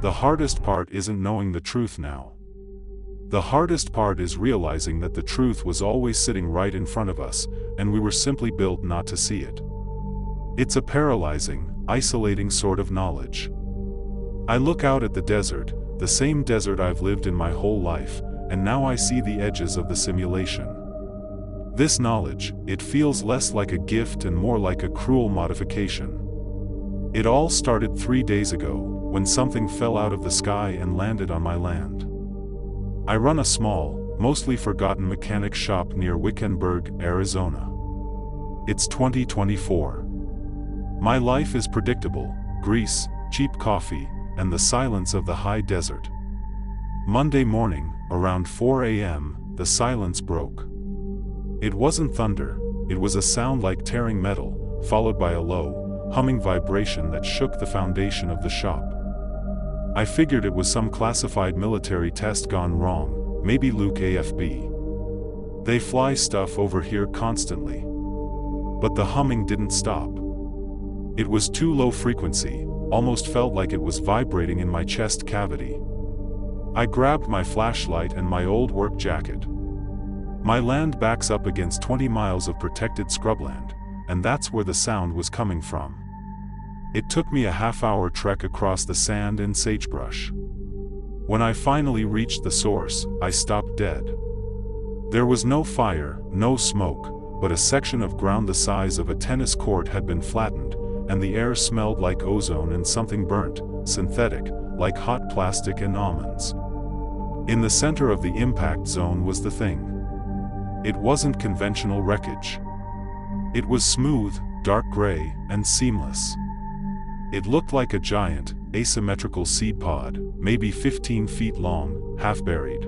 The hardest part isn't knowing the truth now. The hardest part is realizing that the truth was always sitting right in front of us, and we were simply built not to see it. It's a paralyzing, isolating sort of knowledge. I look out at the desert, the same desert I've lived in my whole life, and now I see the edges of the simulation. This knowledge, it feels less like a gift and more like a cruel modification. It all started 3 days ago, when something fell out of the sky and landed on my land. I run a small, mostly forgotten mechanic shop near Wickenburg, Arizona. It's 2024. My life is predictable: grease, cheap coffee, and the silence of the high desert. Monday morning, around 4 a.m., the silence broke. It wasn't thunder, it was a sound like tearing metal, followed by a low, humming vibration that shook the foundation of the shop. I figured it was some classified military test gone wrong, maybe Luke AFB. They fly stuff over here constantly. But the humming didn't stop. It was too low frequency, almost felt like it was vibrating in my chest cavity. I grabbed my flashlight and my old work jacket. My land backs up against 20 miles of protected scrubland, and that's where the sound was coming from. It took me a half-hour trek across the sand and sagebrush. When I finally reached the source, I stopped dead. There was no fire, no smoke, but a section of ground the size of a tennis court had been flattened, and the air smelled like ozone and something burnt, synthetic, like hot plastic and almonds. In the center of the impact zone was the thing. It wasn't conventional wreckage. It was smooth, dark gray, and seamless. It looked like a giant, asymmetrical seed pod, maybe 15 feet long, half-buried.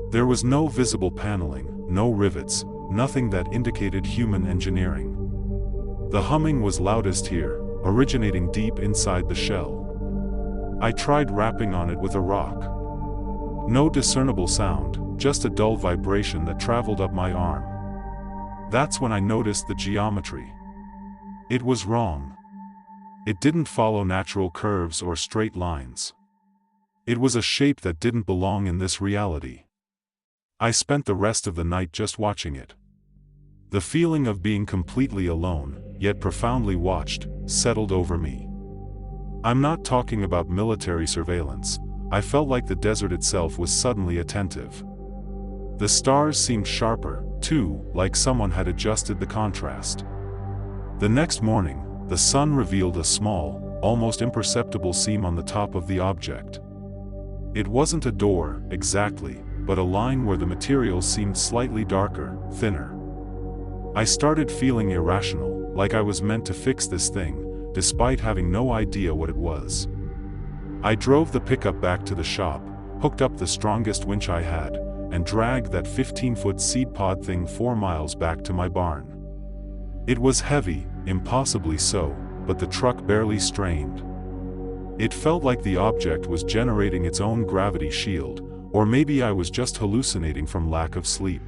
There was no visible paneling, no rivets, nothing that indicated human engineering. The humming was loudest here, originating deep inside the shell. I tried rapping on it with a rock. No discernible sound, just a dull vibration that traveled up my arm. That's when I noticed the geometry. It was wrong. It didn't follow natural curves or straight lines. It was a shape that didn't belong in this reality. I spent the rest of the night just watching it. The feeling of being completely alone, yet profoundly watched, settled over me. I'm not talking about military surveillance. I felt like the desert itself was suddenly attentive. The stars seemed sharper, too, like someone had adjusted the contrast. The next morning, the sun revealed a small, almost imperceptible seam on the top of the object. It wasn't a door, exactly, but a line where the material seemed slightly darker, thinner. I started feeling irrational, like I was meant to fix this thing, despite having no idea what it was. I drove the pickup back to the shop, hooked up the strongest winch I had, and dragged that 15-foot seed pod thing 4 miles back to my barn. It was heavy, impossibly so, but the truck barely strained. It felt like the object was generating its own gravity shield, or maybe I was just hallucinating from lack of sleep.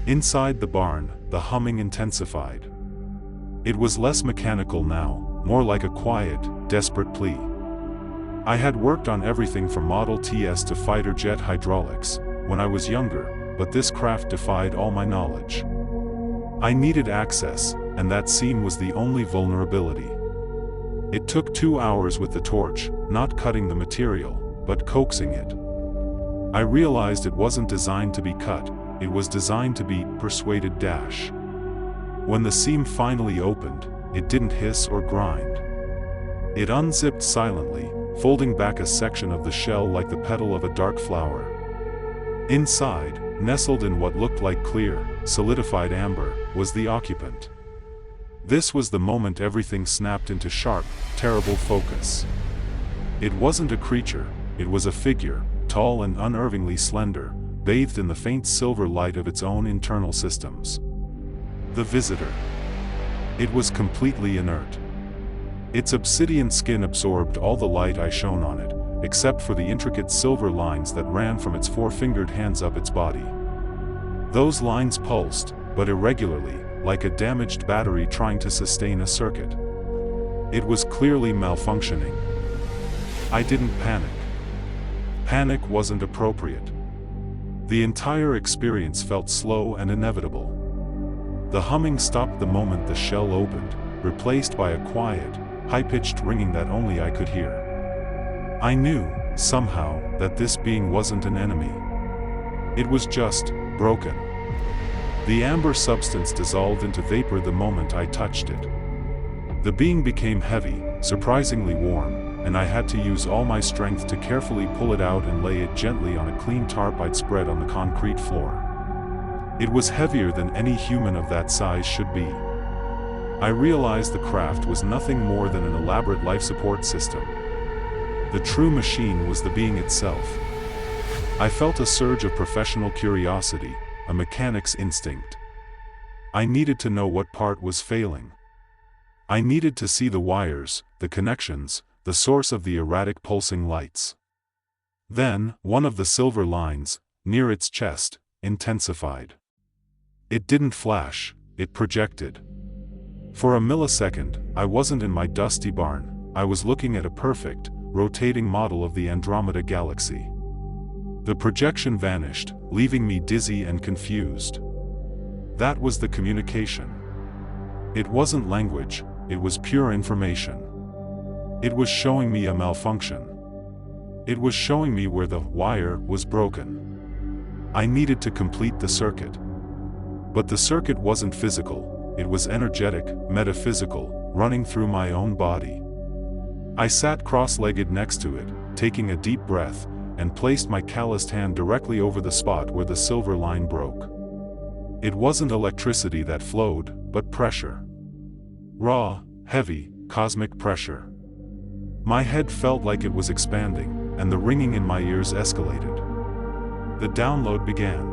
Inside the barn, the humming intensified. It was less mechanical now, more like a quiet, desperate plea. I had worked on everything from Model Ts to fighter jet hydraulics when I was younger, but this craft defied all my knowledge. I needed access, and that seam was the only vulnerability. It took 2 hours with the torch, not cutting the material, but coaxing it. I realized it wasn't designed to be cut, it was designed to be persuaded dash. When the seam finally opened, it didn't hiss or grind. It unzipped silently, folding back a section of the shell like the petal of a dark flower. Inside, nestled in what looked like clear, solidified amber, was the occupant. This was the moment everything snapped into sharp, terrible focus. It wasn't a creature, it was a figure, tall and unervingly slender, bathed in the faint silver light of its own internal systems. The visitor. It was completely inert. Its obsidian skin absorbed all the light I shone on it, except for the intricate silver lines that ran from its 4-fingered hands up its body. Those lines pulsed, but irregularly, like a damaged battery trying to sustain a circuit. It was clearly malfunctioning. I didn't panic. Panic wasn't appropriate. The entire experience felt slow and inevitable. The humming stopped the moment the shell opened, replaced by a quiet, high-pitched ringing that only I could hear. I knew, somehow, that this being wasn't an enemy. It was just broken. The amber substance dissolved into vapor the moment I touched it. The being became heavy, surprisingly warm, and I had to use all my strength to carefully pull it out and lay it gently on a clean tarp I'd spread on the concrete floor. It was heavier than any human of that size should be. I realized the craft was nothing more than an elaborate life support system. The true machine was the being itself. I felt a surge of professional curiosity, a mechanic's instinct. I needed to know what part was failing. I needed to see the wires, the connections, the source of the erratic pulsing lights. Then, one of the silver lines, near its chest, intensified. It didn't flash, it projected. For a millisecond, I wasn't in my dusty barn, I was looking at a perfect, rotating model of the Andromeda Galaxy. The projection vanished, leaving me dizzy and confused. That was the communication. It wasn't language, it was pure information. It was showing me a malfunction. It was showing me where the wire was broken. I needed to complete the circuit. But the circuit wasn't physical, it was energetic, metaphysical, running through my own body. I sat cross-legged next to it, taking a deep breath, and placed my calloused hand directly over the spot where the silver line broke. It wasn't electricity that flowed, but pressure. Raw, heavy, cosmic pressure. My head felt like it was expanding, and the ringing in my ears escalated. The download began.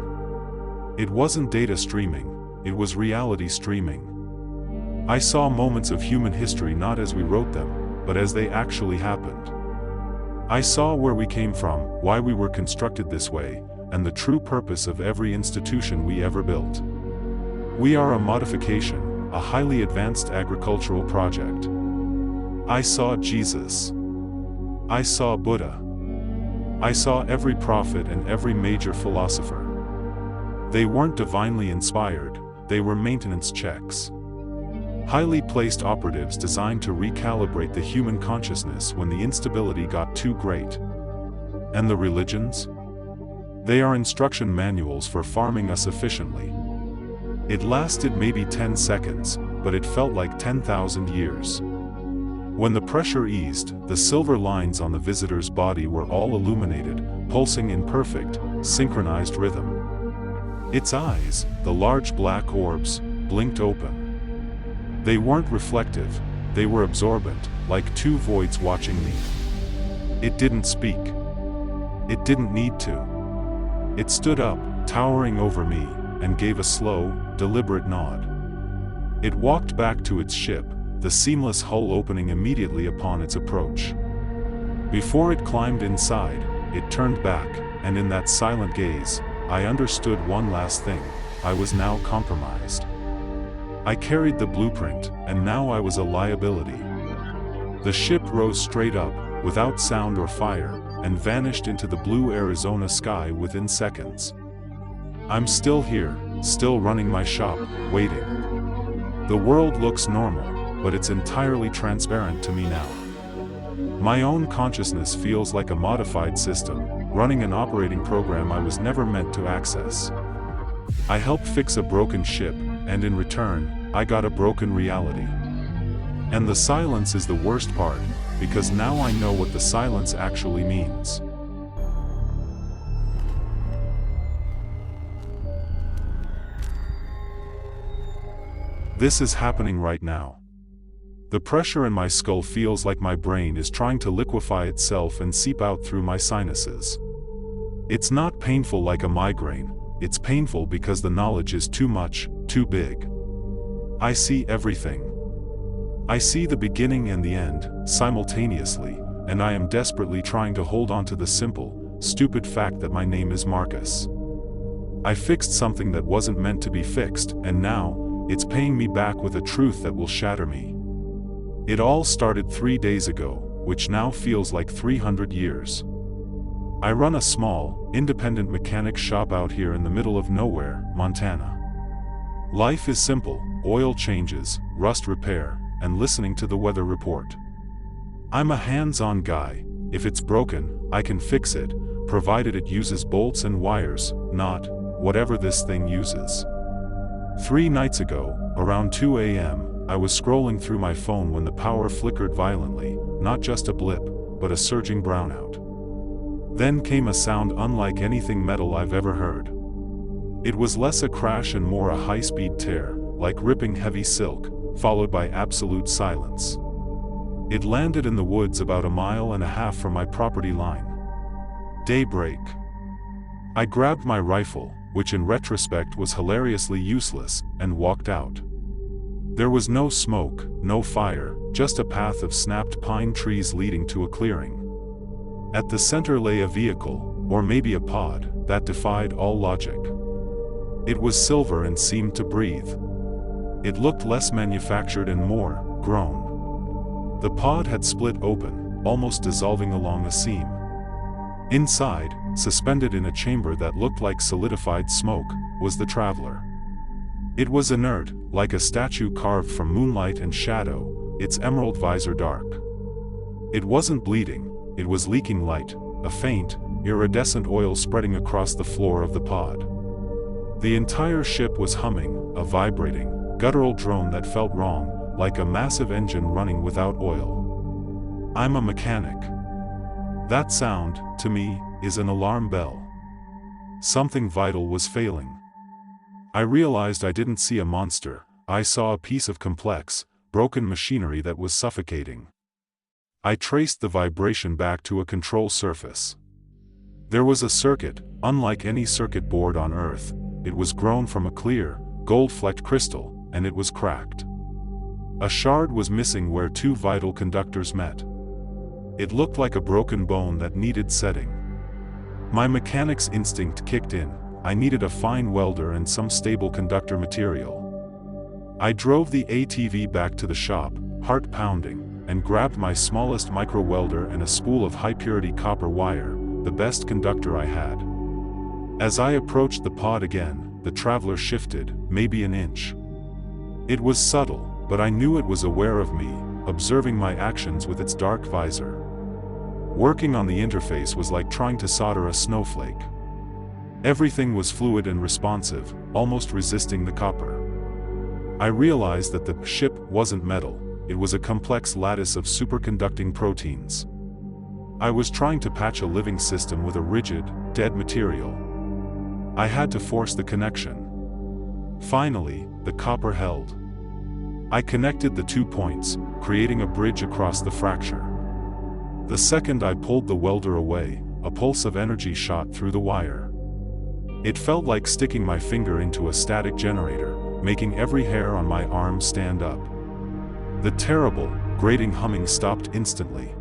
It wasn't data streaming, it was reality streaming. I saw moments of human history not as we wrote them, but as they actually happened. I saw where we came from, why we were constructed this way, and the true purpose of every institution we ever built. We are a modification, a highly advanced agricultural project. I saw Jesus. I saw Buddha. I saw every prophet and every major philosopher. They weren't divinely inspired, they were maintenance checks. Highly placed operatives designed to recalibrate the human consciousness when the instability got too great. And the religions? They are instruction manuals for farming us efficiently. It lasted maybe 10 seconds, but it felt like 10,000 years. When the pressure eased, the silver lines on the visitor's body were all illuminated, pulsing in perfect, synchronized rhythm. Its eyes, the large black orbs, blinked open. They weren't reflective, they were absorbent, like two voids watching me. It didn't speak. It didn't need to. It stood up, towering over me, and gave a slow, deliberate nod. It walked back to its ship, the seamless hull opening immediately upon its approach. Before it climbed inside, it turned back, and in that silent gaze, I understood one last thing: I was now compromised. I carried the blueprint, and now I was a liability. The ship rose straight up, without sound or fire, and vanished into the blue Arizona sky within seconds. I'm still here, still running my shop, waiting. The world looks normal, but it's entirely transparent to me now. My own consciousness feels like a modified system, running an operating program I was never meant to access. I helped fix a broken ship, and in return, I got a broken reality. And the silence is the worst part, because now I know what the silence actually means. This is happening right now. The pressure in my skull feels like my brain is trying to liquefy itself and seep out through my sinuses. It's not painful like a migraine, it's painful because the knowledge is too much, too big. I see everything. I see the beginning and the end, simultaneously, and I am desperately trying to hold on to the simple, stupid fact that my name is Marcus. I fixed something that wasn't meant to be fixed, and now, it's paying me back with a truth that will shatter me. It all started 3 days ago, which now feels like 300 years. I run a small, independent mechanic shop out here in the middle of nowhere, Montana. Life is simple: oil changes, rust repair, and listening to the weather report. I'm a hands-on guy. If it's broken, I can fix it, provided it uses bolts and wires, not whatever this thing uses. 3 nights ago, around 2 a.m., I was scrolling through my phone when the power flickered violently, not just a blip, but a surging brownout. Then came a sound unlike anything metal I've ever heard. It was less a crash and more a high-speed tear, like ripping heavy silk, followed by absolute silence. It landed in the woods about 1.5 miles from my property line. Daybreak. I grabbed my rifle, which in retrospect was hilariously useless, and walked out. There was no smoke, no fire, just a path of snapped pine trees leading to a clearing. At the center lay a vehicle, or maybe a pod, that defied all logic. It was silver and seemed to breathe. It looked less manufactured and more grown. The pod had split open, almost dissolving along a seam. Inside, suspended in a chamber that looked like solidified smoke, was the Traveler. It was inert, like a statue carved from moonlight and shadow, its emerald visor dark. It wasn't bleeding, it was leaking light, a faint, iridescent oil spreading across the floor of the pod. The entire ship was humming, a vibrating, guttural drone that felt wrong, like a massive engine running without oil. I'm a mechanic. That sound, to me, is an alarm bell. Something vital was failing. I realized I didn't see a monster, I saw a piece of complex, broken machinery that was suffocating. I traced the vibration back to a control surface. There was a circuit, unlike any circuit board on Earth. It was grown from a clear, gold-flecked crystal, and it was cracked. A shard was missing where 2 vital conductors met. It looked like a broken bone that needed setting. My mechanic's instinct kicked in. I needed a fine welder and some stable conductor material. I drove the ATV back to the shop, heart pounding, and grabbed my smallest micro welder and a spool of high-purity copper wire, the best conductor I had. As I approached the pod again, the Traveler shifted, maybe an inch. It was subtle, but I knew it was aware of me, observing my actions with its dark visor. Working on the interface was like trying to solder a snowflake. Everything was fluid and responsive, almost resisting the copper. I realized that the ship wasn't metal, it was a complex lattice of superconducting proteins. I was trying to patch a living system with a rigid, dead material. I had to force the connection. Finally, the copper held. I connected the 2 points, creating a bridge across the fracture. The second I pulled the welder away, a pulse of energy shot through the wire. It felt like sticking my finger into a static generator, making every hair on my arm stand up. The terrible, grating humming stopped instantly.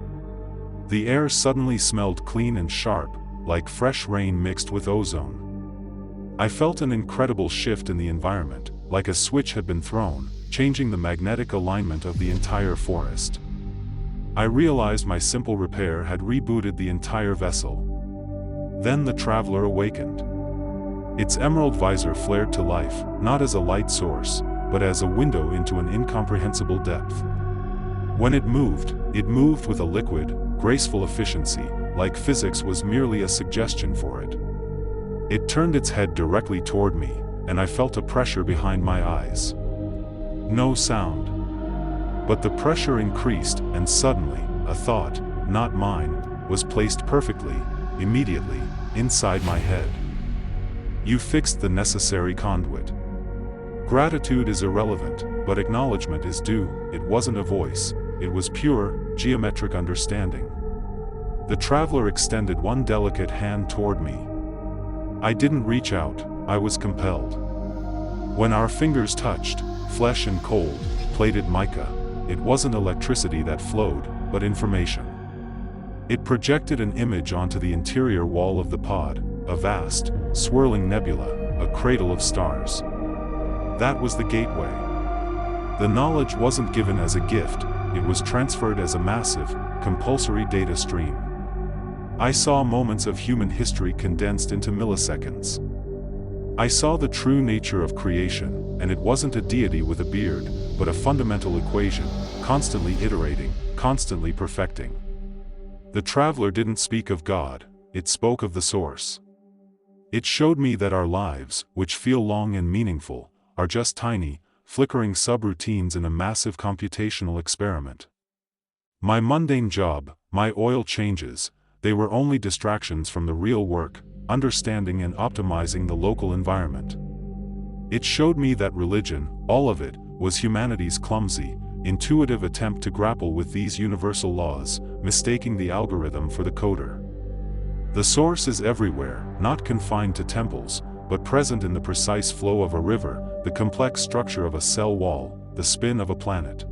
The air suddenly smelled clean and sharp, like fresh rain mixed with ozone. I felt an incredible shift in the environment, like a switch had been thrown, changing the magnetic alignment of the entire forest. I realized my simple repair had rebooted the entire vessel. Then the Traveler awakened. Its emerald visor flared to life, not as a light source, but as a window into an incomprehensible depth. When it moved with a liquid, graceful efficiency, like physics was merely a suggestion for it. It turned its head directly toward me, and I felt a pressure behind my eyes. No sound. But the pressure increased, and suddenly, a thought, not mine, was placed perfectly, immediately, inside my head. You fixed the necessary conduit. Gratitude is irrelevant, but acknowledgement is due. It wasn't a voice, it was pure, geometric understanding. The Traveler extended one delicate hand toward me. I didn't reach out, I was compelled. When our fingers touched, flesh and cold, plated mica, it wasn't electricity that flowed, but information. It projected an image onto the interior wall of the pod, a vast, swirling nebula, a cradle of stars. That was the gateway. The knowledge wasn't given as a gift, it was transferred as a massive, compulsory data stream. I saw moments of human history condensed into milliseconds. I saw the true nature of creation, and it wasn't a deity with a beard, but a fundamental equation, constantly iterating, constantly perfecting. The traveler didn't speak of God, it spoke of the source. It showed me that our lives, which feel long and meaningful, are just tiny, flickering subroutines in a massive computational experiment. My mundane job, my oil changes, they were only distractions from the real work, understanding and optimizing the local environment. It showed me that religion, all of it, was humanity's clumsy, intuitive attempt to grapple with these universal laws, mistaking the algorithm for the coder. The source is everywhere, not confined to temples, but present in the precise flow of a river, the complex structure of a cell wall, the spin of a planet.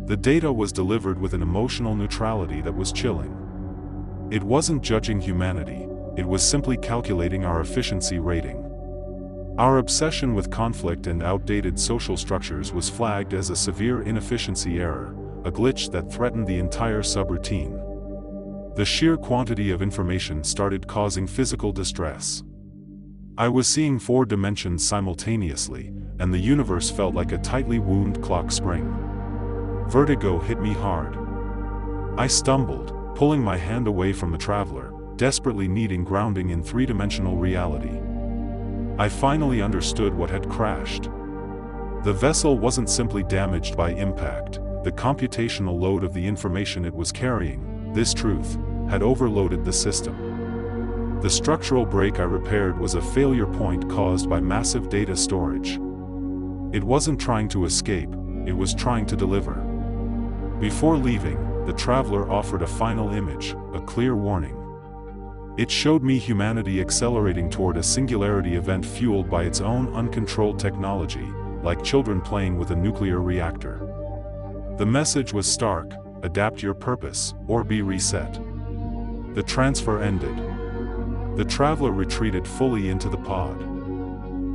The data was delivered with an emotional neutrality that was chilling. It wasn't judging humanity, it was simply calculating our efficiency rating. Our obsession with conflict and outdated social structures was flagged as a severe inefficiency error, a glitch that threatened the entire subroutine. The sheer quantity of information started causing physical distress. I was seeing 4 dimensions simultaneously, and the universe felt like a tightly wound clock spring. Vertigo hit me hard. I stumbled, pulling my hand away from the traveler, desperately needing grounding in 3-dimensional reality. I finally understood what had crashed. The vessel wasn't simply damaged by impact, the computational load of the information it was carrying, this truth, had overloaded the system. The structural break I repaired was a failure point caused by massive data storage. It wasn't trying to escape, it was trying to deliver. Before leaving, the traveler offered a final image, a clear warning. It showed me humanity accelerating toward a singularity event fueled by its own uncontrolled technology, like children playing with a nuclear reactor. The message was stark: adapt your purpose, or be reset. The transfer ended. The traveler retreated fully into the pod.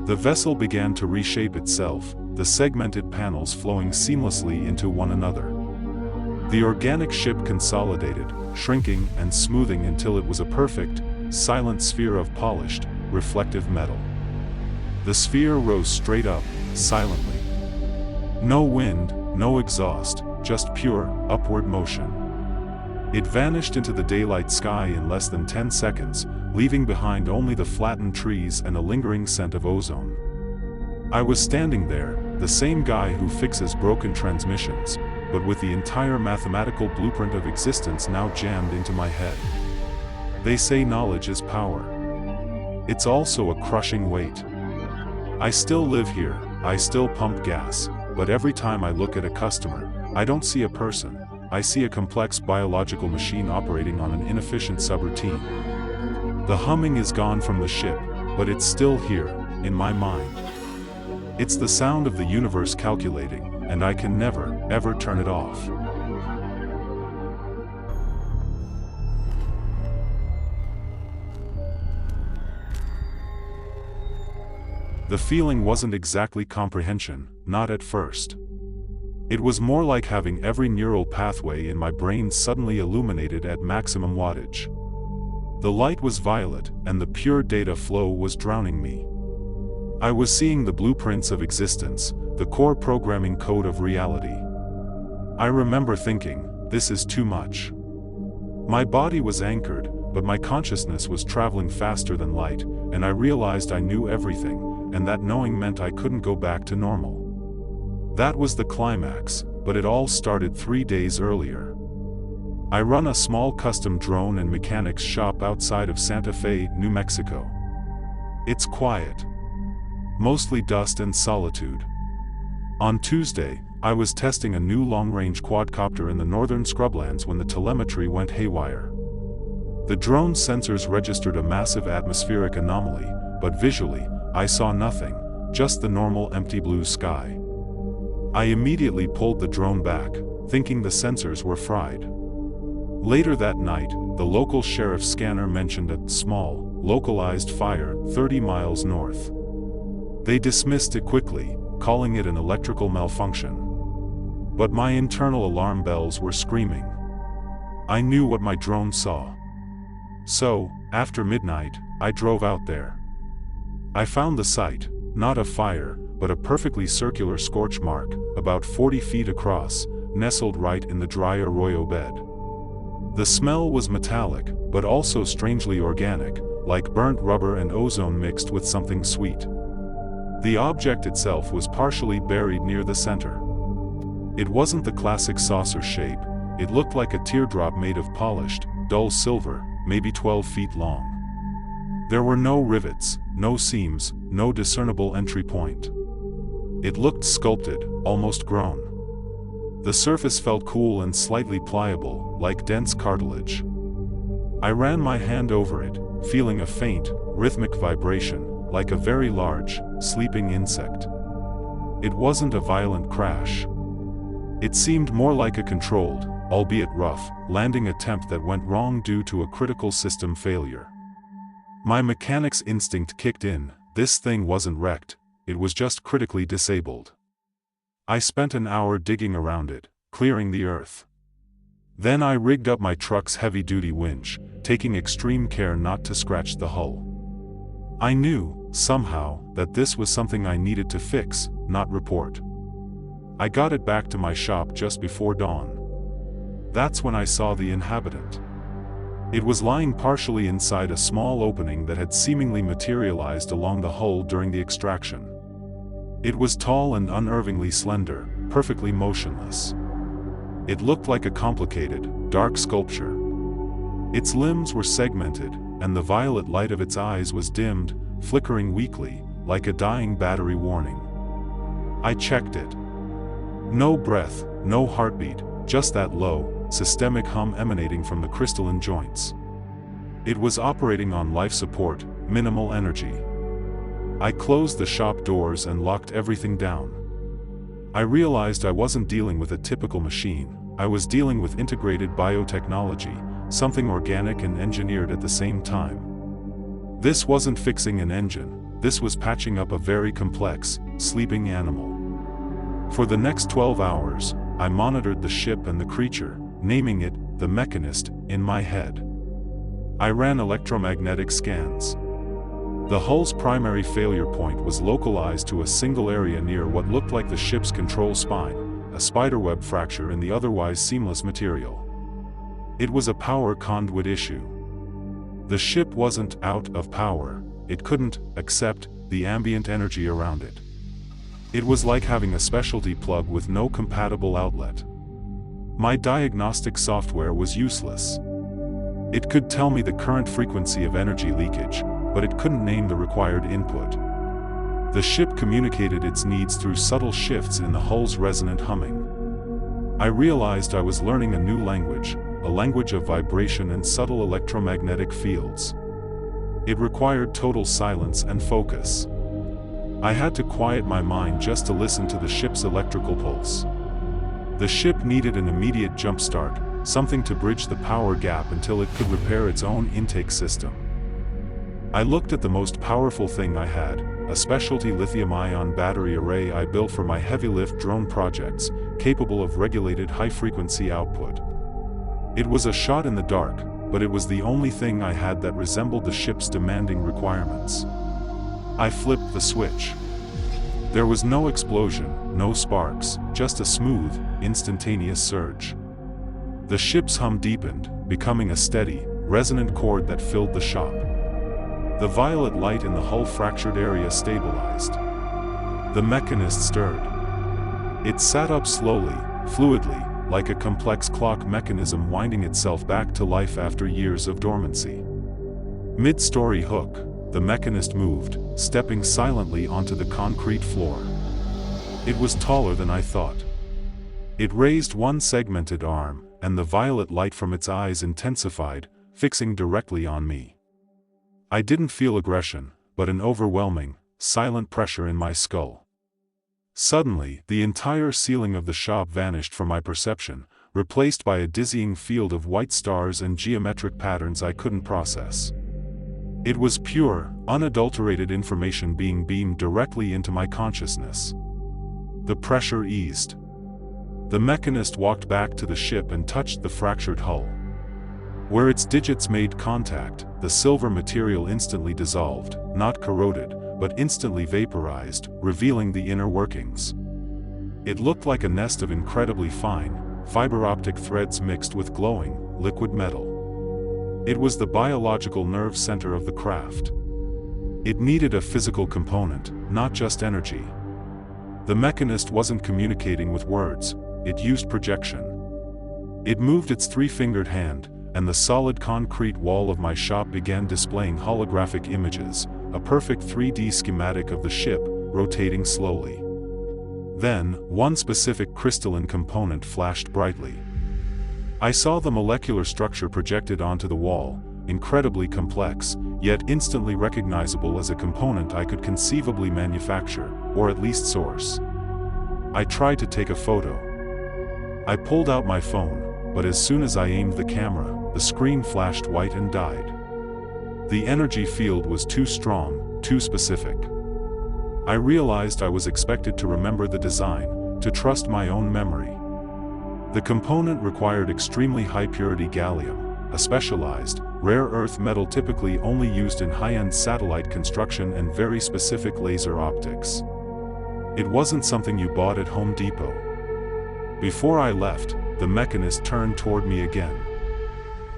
The vessel began to reshape itself, the segmented panels flowing seamlessly into one another. The organic ship consolidated, shrinking and smoothing until it was a perfect, silent sphere of polished, reflective metal. The sphere rose straight up, silently. No wind, no exhaust, just pure, upward motion. It vanished into the daylight sky in less than 10 seconds, leaving behind only the flattened trees and a lingering scent of ozone. I was standing there, the same guy who fixes broken transmissions, but with the entire mathematical blueprint of existence now jammed into my head. They say knowledge is power. It's also a crushing weight. I still live here, I still pump gas, but every time I look at a customer, I don't see a person, I see a complex biological machine operating on an inefficient subroutine. The humming is gone from the ship, but it's still here, in my mind. It's the sound of the universe calculating, and I can never, ever turn it off. The feeling wasn't exactly comprehension, not at first. It was more like having every neural pathway in my brain suddenly illuminated at maximum wattage. The light was violet, and the pure data flow was drowning me. I was seeing the blueprints of existence, the core programming code of reality. I remember thinking, this is too much. My body was anchored, but my consciousness was traveling faster than light, and I realized I knew everything, and that knowing meant I couldn't go back to normal. That was the climax, but it all started 3 days earlier. I run a small custom drone and mechanics shop outside of Santa Fe, New Mexico. It's quiet. Mostly dust and solitude. On Tuesday, I was testing a new long-range quadcopter in the northern scrublands when the telemetry went haywire. The drone's sensors registered a massive atmospheric anomaly, but visually, I saw nothing, just the normal empty blue sky. I immediately pulled the drone back, thinking the sensors were fried. Later that night, the local sheriff's scanner mentioned a small, localized fire 30 miles north. They dismissed it quickly, calling it an electrical malfunction. but my internal alarm bells were screaming. I knew what my drone saw. So, after midnight, I drove out there. I found the site, not a fire, but a perfectly circular scorch mark, about 40 feet across, nestled right in the dry arroyo bed. The smell was metallic, but also strangely organic, like burnt rubber and ozone mixed with something sweet. The object itself was partially buried near the center. It wasn't the classic saucer shape, it looked like a teardrop made of polished, dull silver, maybe 12 feet long. There were no rivets, no seams, no discernible entry point. It looked sculpted, almost grown. The surface felt cool and slightly pliable, like dense cartilage. I ran my hand over it, feeling a faint, rhythmic vibration, like a very large, sleeping insect. It wasn't a violent crash. It seemed more like a controlled, albeit rough, landing attempt that went wrong due to a critical system failure. My mechanic's instinct kicked in. This thing wasn't wrecked, it was just critically disabled. I spent an hour digging around it, clearing the earth. Then I rigged up my truck's heavy-duty winch, taking extreme care not to scratch the hull. I knew, somehow, that this was something I needed to fix, not report. I got it back to my shop just before dawn. That's when I saw the inhabitant. It was lying partially inside a small opening that had seemingly materialized along the hull during the extraction. It was tall and unnervingly slender, perfectly motionless. It looked like a complicated, dark sculpture. Its limbs were segmented, and the violet light of its eyes was dimmed, flickering weakly, like a dying battery warning. I checked it. No breath, no heartbeat, just that low, systemic hum emanating from the crystalline joints. It was operating on life support, minimal energy. I closed the shop doors and locked everything down. I realized I wasn't dealing with a typical machine, I was dealing with integrated biotechnology, something organic and engineered at the same time. This wasn't fixing an engine, this was patching up a very complex, sleeping animal. For the next 12 hours, I monitored the ship and the creature, naming it, the Mechanist, in my head. I ran electromagnetic scans. The hull's primary failure point was localized to a single area near what looked like the ship's control spine, a spiderweb fracture in the otherwise seamless material. It was a power conduit issue. The ship wasn't out of power, it couldn't accept the ambient energy around it. It was like having a specialty plug with no compatible outlet. My diagnostic software was useless. It could tell me the current frequency of energy leakage, but it couldn't name the required input. The ship communicated its needs through subtle shifts in the hull's resonant humming. I realized I was learning a new language, a language of vibration and subtle electromagnetic fields. It required total silence and focus. I had to quiet my mind just to listen to the ship's electrical pulse. The ship needed an immediate jump start, something to bridge the power gap until it could repair its own intake system. I looked at the most powerful thing I had, a specialty lithium-ion battery array I built for my heavy-lift drone projects, capable of regulated high-frequency output. It was a shot in the dark, but it was the only thing I had that resembled the ship's demanding requirements. I flipped the switch. There was no explosion, no sparks, just a smooth, instantaneous surge. The ship's hum deepened, becoming a steady, resonant chord that filled the shop. The violet light in the hull fractured area stabilized. The Mechanist stirred. It sat up slowly, fluidly, like a complex clock mechanism winding itself back to life after years of dormancy. Mid-story hook, the Mechanist moved, stepping silently onto the concrete floor. It was taller than I thought. It raised one segmented arm, and the violet light from its eyes intensified, fixing directly on me. I didn't feel aggression, but an overwhelming, silent pressure in my skull. Suddenly, the entire ceiling of the shop vanished from my perception, replaced by a dizzying field of white stars and geometric patterns I couldn't process. It was pure, unadulterated information being beamed directly into my consciousness. The pressure eased. The Mechanist walked back to the ship and touched the fractured hull. Where its digits made contact, the silver material instantly dissolved, not corroded, but instantly vaporized, revealing the inner workings. It looked like a nest of incredibly fine, fiber-optic threads mixed with glowing, liquid metal. It was the biological nerve center of the craft. It needed a physical component, not just energy. The Mechanist wasn't communicating with words, it used projection. It moved its three-fingered hand, and the solid concrete wall of my shop began displaying holographic images, a perfect 3D schematic of the ship, rotating slowly. Then, one specific crystalline component flashed brightly. I saw the molecular structure projected onto the wall, incredibly complex, yet instantly recognizable as a component I could conceivably manufacture, or at least source. I tried to take a photo. I pulled out my phone, but as soon as I aimed the camera, the screen flashed white and died. The energy field was too strong, too specific. I realized I was expected to remember the design, to trust my own memory. The component required extremely high-purity gallium, a specialized, rare earth metal typically only used in high-end satellite construction and very specific laser optics. It wasn't something you bought at Home Depot. Before I left, the Mechanist turned toward me again.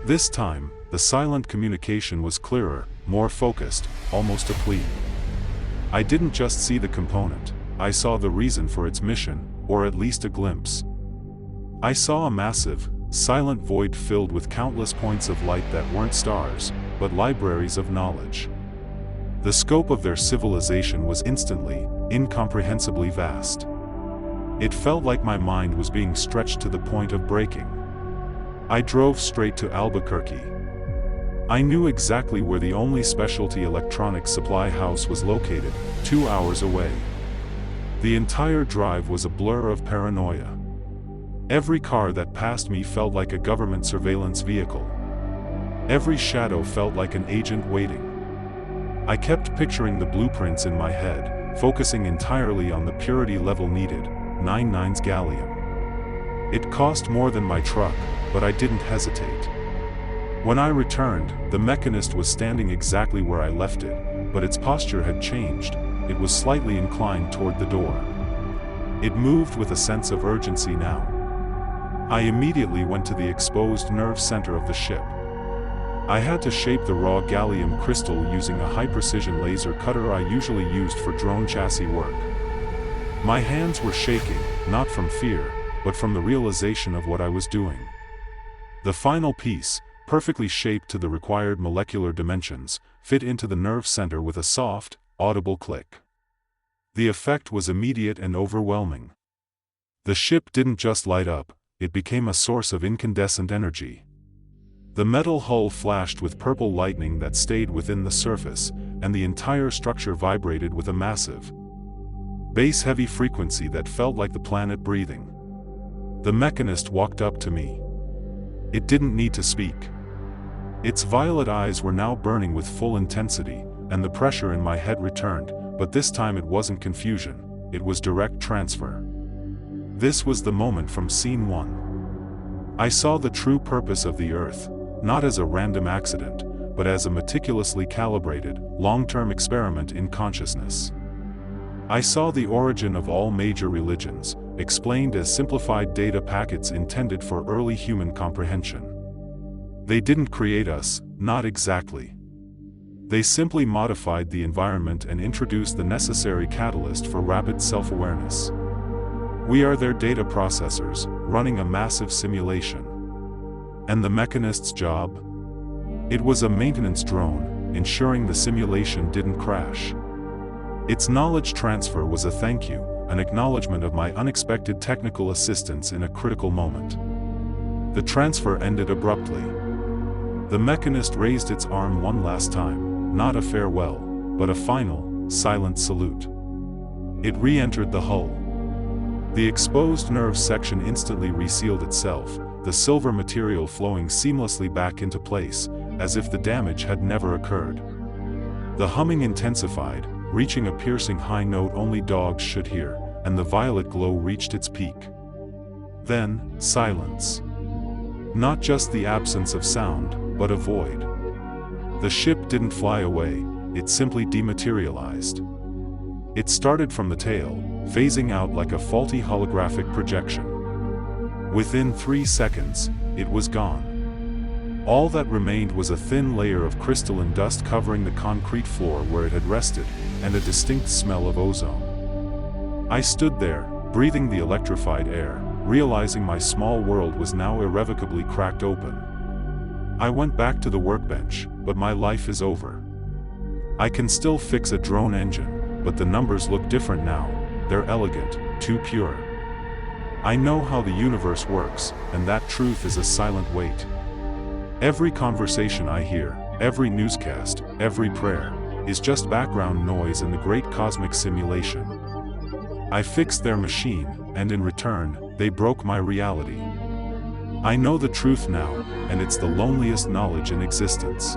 This time, the silent communication was clearer, more focused, almost a plea. I didn't just see the component, I saw the reason for its mission, or at least a glimpse. I saw a massive, silent void filled with countless points of light that weren't stars, but libraries of knowledge. The scope of their civilization was instantly, incomprehensibly vast. It felt like my mind was being stretched to the point of breaking. I drove straight to Albuquerque. I knew exactly where the only specialty electronics supply house was located, 2 hours away. The entire drive was a blur of paranoia. Every car that passed me felt like a government surveillance vehicle. Every shadow felt like an agent waiting. I kept picturing the blueprints in my head, focusing entirely on the purity level needed, 99's gallium. It cost more than my truck, but I didn't hesitate. When I returned, the Mechanist was standing exactly where I left it, but its posture had changed. It was slightly inclined toward the door. It moved with a sense of urgency now. I immediately went to the exposed nerve center of the ship. I had to shape the raw gallium crystal using a high-precision laser cutter I usually used for drone chassis work. My hands were shaking, not from fear, but from the realization of what I was doing. The final piece, perfectly shaped to the required molecular dimensions, fit into the nerve center with a soft, audible click. The effect was immediate and overwhelming. The ship didn't just light up, it became a source of incandescent energy. The metal hull flashed with purple lightning that stayed within the surface, and the entire structure vibrated with a massive, bass-heavy frequency that felt like the planet breathing. The Mechanist walked up to me. It didn't need to speak. Its violet eyes were now burning with full intensity, and the pressure in my head returned, but this time it wasn't confusion, it was direct transfer. This was the moment from Scene 1. I saw the true purpose of the Earth, not as a random accident, but as a meticulously calibrated, long-term experiment in consciousness. I saw the origin of all major religions, explained as simplified data packets intended for early human comprehension. They didn't create us, not exactly. They simply modified the environment and introduced the necessary catalyst for rapid self-awareness. We are their data processors, running a massive simulation. And the Mechanist's job? It was a maintenance drone, ensuring the simulation didn't crash. Its knowledge transfer was a thank you, an acknowledgement of my unexpected technical assistance in a critical moment. The transfer ended abruptly. The Mechanist raised its arm one last time, not a farewell, but a final, silent salute. It re-entered the hull. The exposed nerve section instantly resealed itself, the silver material flowing seamlessly back into place, as if the damage had never occurred. The humming intensified, reaching a piercing high note only dogs should hear, and the violet glow reached its peak. Then, silence. Not just the absence of sound, but a void. The ship didn't fly away, it simply dematerialized. It started from the tail, phasing out like a faulty holographic projection. Within 3 seconds, it was gone. All that remained was a thin layer of crystalline dust covering the concrete floor where it had rested, and a distinct smell of ozone. I stood there, breathing the electrified air, realizing my small world was now irrevocably cracked open. I went back to the workbench, but my life is over. I can still fix a drone engine, but the numbers look different now. They're elegant, too pure. I know how the universe works, and that truth is a silent weight. Every conversation I hear, every newscast, every prayer, is just background noise in the great cosmic simulation. I fixed their machine, and in return, they broke my reality. I know the truth now, and it's the loneliest knowledge in existence.